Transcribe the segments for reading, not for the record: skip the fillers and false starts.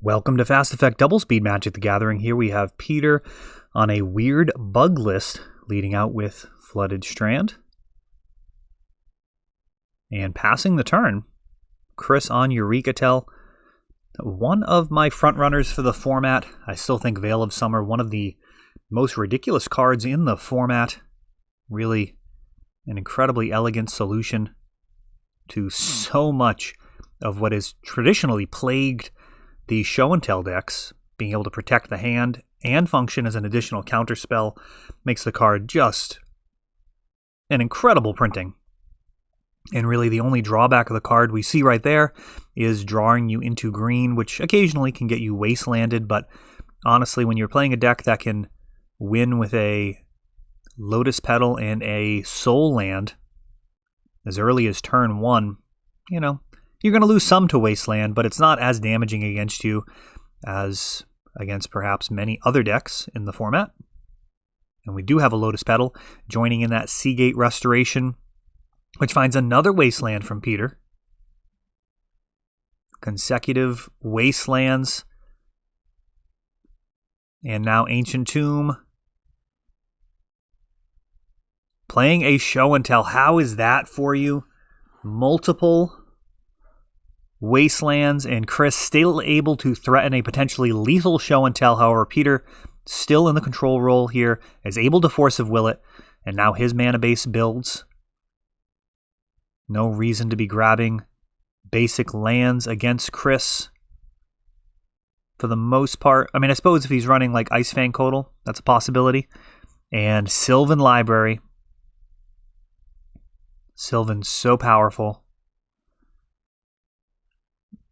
Welcome to Fast Effect Double Speed Magic the Gathering. Here we have Peter on a weird bug list, leading out with Flooded Strand. And passing the turn, Chris on Eureka. One of my frontrunners for the format. I still think Veil of Summer, one of the most ridiculous cards in the format. Really an incredibly elegant solution to so much of what is traditionally plagued the show and tell decks. Being able to protect the hand and function as an additional counterspell makes the card just an incredible printing. And really the only drawback of the card we see right there is drawing you into green, which occasionally can get you wastelanded, but honestly, when you're playing a deck that can win with a Lotus Petal and a Soul Land as early as turn 1, you're going to lose some to Wasteland, but it's not as damaging against you as against perhaps many other decks in the format. And we do have a Lotus Petal joining in that Seagate Restoration, which finds another Wasteland from Peter. Consecutive Wastelands. And now Ancient Tomb. Playing a show and tell. How is that for you? Multiple Wastelands, and Chris still able to threaten a potentially lethal show and tell. However, Peter still in the control role here, is able to Force of Will it, and now his mana base builds. No reason to be grabbing basic lands against Chris for the most part. I mean, I suppose if he's running like Icefang Codal, that's a possibility. And Sylvan Library. Sylvan's so powerful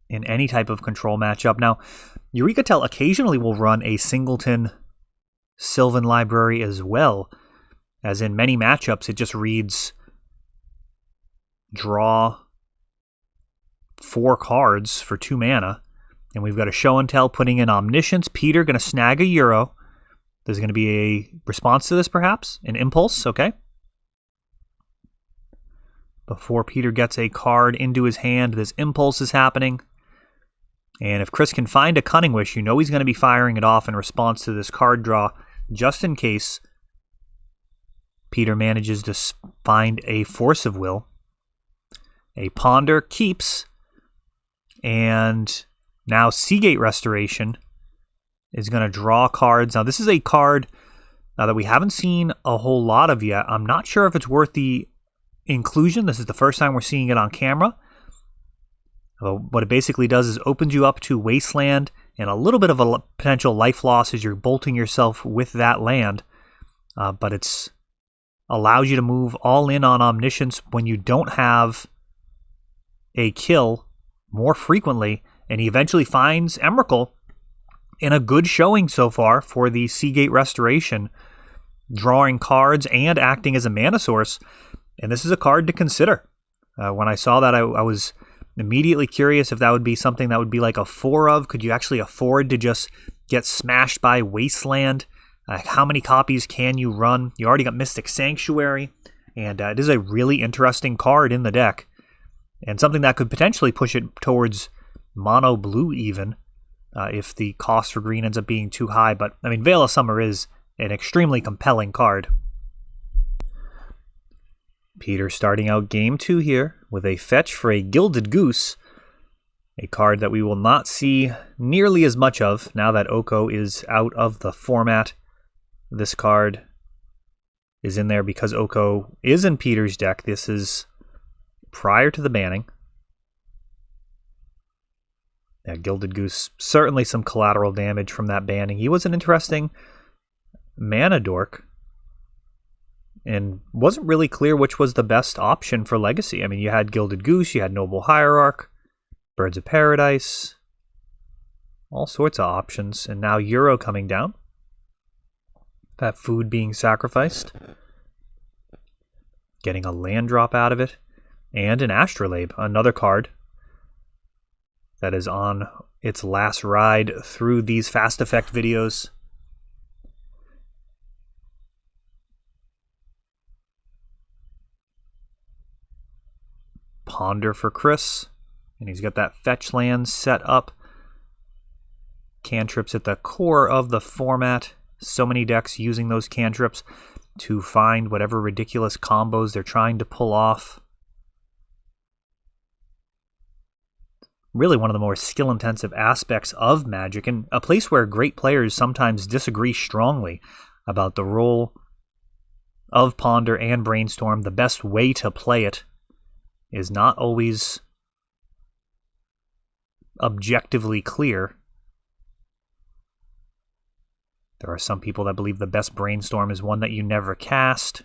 in any type of control matchup. Now, Eureka occasionally will run a singleton Sylvan Library as well, as in many matchups it just reads draw 4 cards for 2 mana, and we've got a show and tell putting in Omniscience. Peter going to snag a Euro. There's going to be a response to this, perhaps? An Impulse, okay. Before Peter gets a card into his hand, this Impulse is happening. And if Chris can find a Cunning Wish, he's going to be firing it off in response to this card draw, just in case Peter manages to find a Force of Will. A Ponder keeps, and now Seagate Restoration is going to draw cards. Now, this is a card that we haven't seen a whole lot of yet. I'm not sure if it's worth the inclusion. This is the first time we're seeing it on camera. What it basically does is opens you up to Wasteland and a little bit of a potential life loss as you're bolting yourself with that land. But it's allows you to move all in on Omniscience when you don't have a kill more frequently. And he eventually finds Emrakul in a good showing so far for the Seagate Restoration, drawing cards and acting as a mana source. And this is a card to consider. When I saw that, I was immediately curious if that would be something that would be like a 4 of. Could you actually afford to just get smashed by Wasteland? How many copies can you run? You already got Mystic Sanctuary, and it is a really interesting card in the deck, and something that could potentially push it towards mono blue even, if the cost for green ends up being too high. But I mean, Veil of Summer is an extremely compelling card. Peter starting out game 2 here with a fetch for a Gilded Goose, a card that we will not see nearly as much of now that Oko is out of the format. This card is in there because Oko is in Peter's deck. This is prior to the banning. Yeah, Gilded Goose, certainly some collateral damage from that banning. He was an interesting mana dork, and wasn't really clear which was the best option for Legacy. I mean, you had Gilded Goose, you had Noble Hierarch, Birds of Paradise, all sorts of options. And now Euro coming down. That food being sacrificed. Getting a land drop out of it. And an Astrolabe, another card that is on its last ride through these Fast Effect videos. Ponder for Chris, and he's got that fetch land set up. Cantrips at the core of the format. So many decks using those cantrips to find whatever ridiculous combos they're trying to pull off. Really one of the more skill-intensive aspects of Magic, and a place where great players sometimes disagree strongly about the role of Ponder and Brainstorm. The best way to play it is not always objectively clear. There are some people that believe the best Brainstorm is one that you never cast.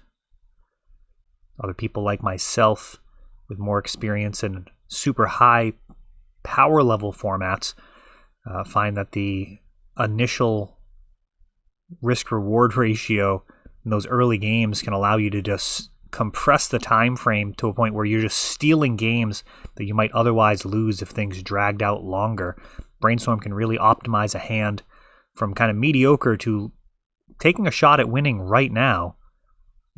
Other people like myself, with more experience in super high power level formats, find that the initial risk-reward ratio in those early games can allow you to just compress the time frame to a point where you're just stealing games that you might otherwise lose if things dragged out longer. Brainstorm can really optimize a hand from kind of mediocre to taking a shot at winning right now.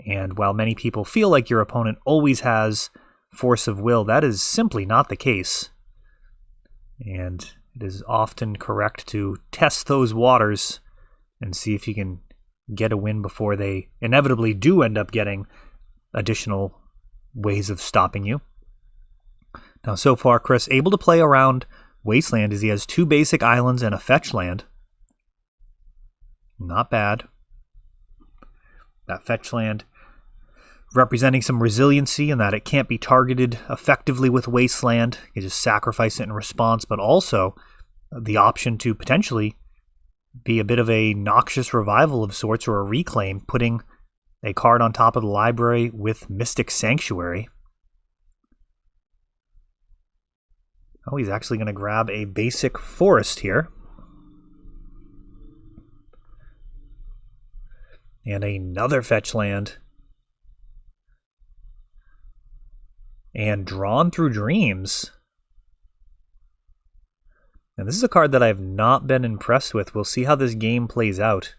And while many people feel like your opponent always has force of will, that is simply not the case. And it is often correct to test those waters and see if you can get a win before they inevitably do end up getting additional ways of stopping you. Now, so far, Chris able to play around Wasteland as he has 2 basic islands and a fetch land. Not bad. That fetch land representing some resiliency in that it can't be targeted effectively with Wasteland. You just sacrifice it in response, but also the option to potentially be a bit of a noxious revival of sorts or a reclaim, putting a card on top of the library with Mystic Sanctuary. Oh, he's actually going to grab a basic forest here. And another fetch land. And Drawn Through Dreams. And this is a card that I have not been impressed with. We'll see how this game plays out.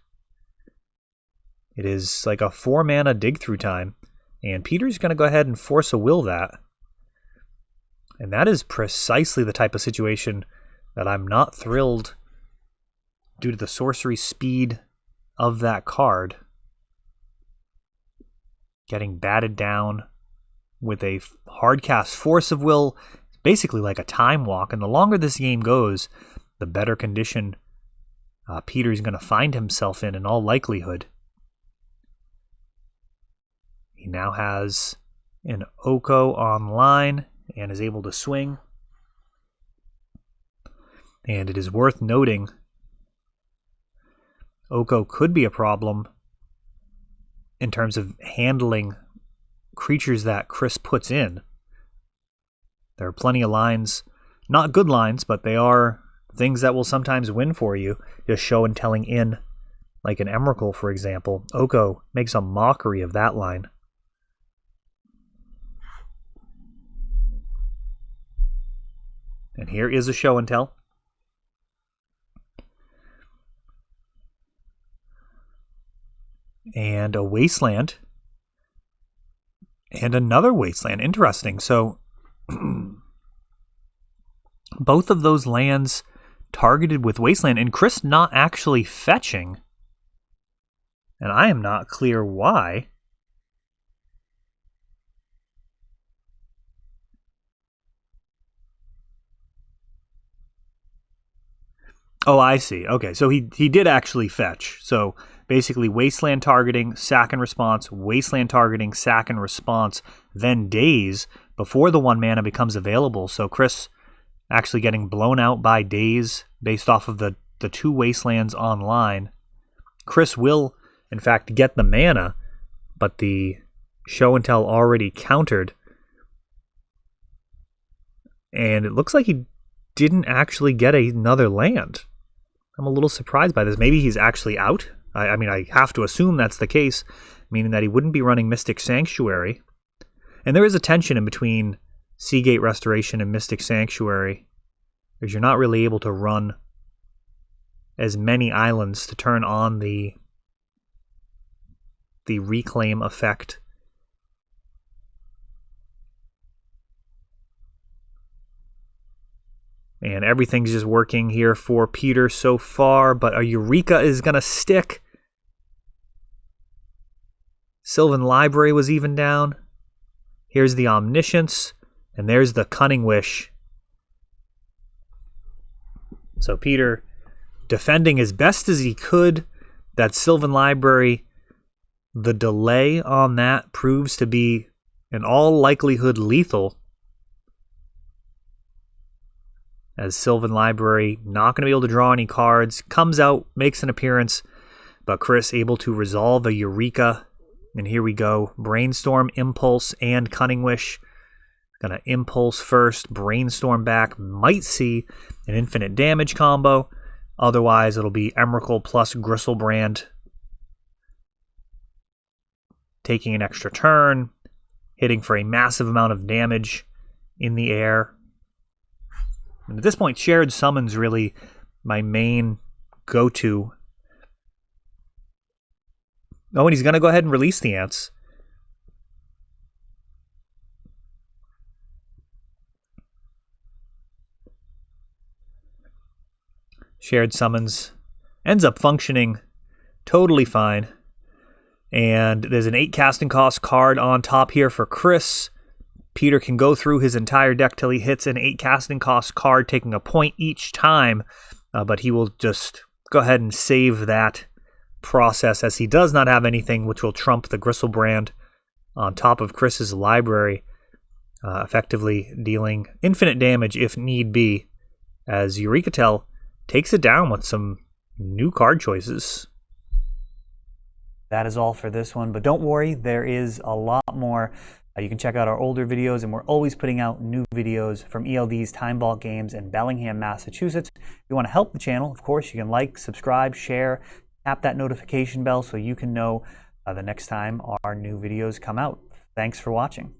It is like a 4-mana dig through time. And Peter's going to go ahead and force a will that. And that is precisely the type of situation that I'm not thrilled due to the sorcery speed of that card. Getting batted down with a hard cast force of will, basically like a time walk. And the longer this game goes, the better condition Peter's going to find himself in all likelihood. He now has an Oko online and is able to swing. And it is worth noting, Oko could be a problem in terms of handling creatures that Chris puts in. There are plenty of lines, not good lines, but they are things that will sometimes win for you. Just show and telling in, like an Emrakul, for example. Oko makes a mockery of that line. And here is a show and tell. And a Wasteland. And another Wasteland. Interesting. So both of those lands targeted with Wasteland, and Chris not actually fetching. And I am not clear why. Oh, I see. Okay, so he did actually fetch. So basically Wasteland targeting, sack and response, Wasteland targeting, sack and response, then Daze before the 1 mana becomes available. So Chris actually getting blown out by Daze based off of the 2 Wastelands online. Chris will, in fact, get the mana, but the show and tell already countered. And it looks like he didn't actually get another land. I'm a little surprised by this. Maybe he's actually out. I mean, I have to assume that's the case, meaning that he wouldn't be running Mystic Sanctuary. And there is a tension in between Seagate Restoration and Mystic Sanctuary, because you're not really able to run as many islands to turn on the reclaim effect. And everything's just working here for Peter so far, but a Eureka is going to stick. Sylvan Library was even down. Here's the Omniscience, and there's the Cunning Wish. So Peter defending as best as he could. That Sylvan Library, the delay on that proves to be in all likelihood lethal. As Sylvan Library not going to be able to draw any cards, comes out, makes an appearance, but Chris able to resolve a Eureka. And here we go, Brainstorm, Impulse, and Cunning Wish. Gonna Impulse first, Brainstorm back, might see an infinite damage combo. Otherwise, it'll be Emrakul plus Gristlebrand. Taking an extra turn, hitting for a massive amount of damage in the air. And at this point, Shared Summon's really my main go-to. Oh, and he's going to go ahead and release the Ants. Shared Summons ends up functioning totally fine. And there's an 8 casting cost card on top here for Chris. Peter can go through his entire deck till he hits an 8 casting cost card, taking a point each time. But he will just go ahead and save that process, as he does not have anything which will trump the Gristlebrand on top of Chris's library, effectively dealing infinite damage if need be, as Eureka takes it down with some new card choices. That is all for this one, but don't worry, there is a lot more. You can check out our older videos, and we're always putting out new videos from ELD's Time Vault Games in Bellingham, Massachusetts. If you want to help the channel, of course, you can like, subscribe, share, tap that notification bell so you can know the next time our new videos come out. Thanks for watching.